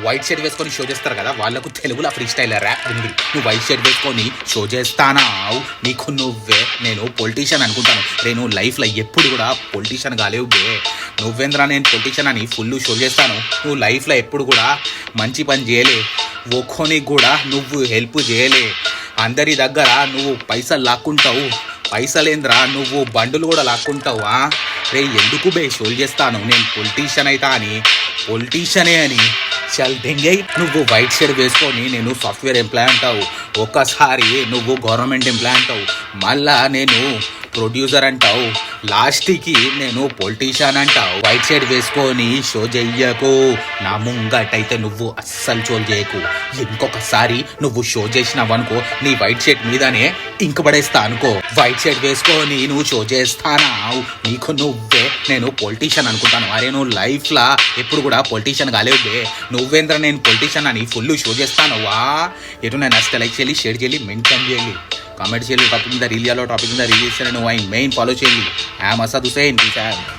White shirt వేసుకొని show చేస్తారు కదా, వాళ్ళకు తెలుగులో ఫ్రీ స్టైల్ ర్యాప్ ఉంది. నువ్వు వైట్ షర్ట్ వేసుకొని షో చేస్తానావు, నీకు నువ్వే నేను పొలిటీషియన్ అనుకుంటాను. నేను లైఫ్లో ఎప్పుడు కూడా పొలిటీషియన్ కాలేవు బే. నువ్వేంద్రా నేను పొలిటీషియన్ అని ఫుల్ షో చేస్తాను. నువ్వు లైఫ్లో ఎప్పుడు కూడా మంచి పని చేయలే, ఒక్కోనికి కూడా నువ్వు హెల్ప్ చేయలే. అందరి దగ్గర నువ్వు పైసలు లాక్కుంటావు, పైసలేంద్రా నువ్వు బండులు కూడా లాక్కుంటావా? రే ఎందుకు బే షోలు చేస్తాను, నేను పొలిటీషియన్ అవుతా అని, పొలిటీషియనే అని చల్ దెంగై. నువ్వు వైట్ షర్ట్ వేసుకొని నేను సాఫ్ట్వేర్ ఎంప్లాయ్ అంటావు, ఒక్కసారి నువ్వు గవర్నమెంట్ ఎంప్లాయ్ అంటావు, మళ్ళా నేను ప్రొడ్యూసర్ అంటావు, లాస్ట్కి నేను పొలిటీషియన్ అంటావు. వైట్ షర్ట్ వేసుకొని షో చెయ్యకు, నా ముంగటైతే నువ్వు అస్సలు షో చేయకు. ఇంకొకసారి నువ్వు షో చేసినావనుకో నీ వైట్ షర్ట్ మీదనే ఇంక పడేస్తా అనుకో. వైట్ షర్ట్ వేసుకొని నువ్వు షో చేస్తానావు, నీకు నువ్వే నేను పొలిటీషియన్ అనుకుంటాను. అరే నువ్వు లైఫ్లో ఎప్పుడు కూడా పొలిటీషియన్ కాలేవు బే. నువ్వేంద్ర నేను పొలిటీషియన్ అని ఫుల్ షో చేస్తానువా? ఎటు నేను నచ్చితే లైక్ చేయాలి, షేర్ చేయాలి, మెన్షన్ చేయాలి, కామెంట్ చేయాలి. టాపిక్ మీద రీల్ చేయాలో టాపిక్ మీద రీల్ చేస్తే నువ్వు ఆయన మెయిన్ ఫాలో చేయాలి. I'm Asad Hussain teacher.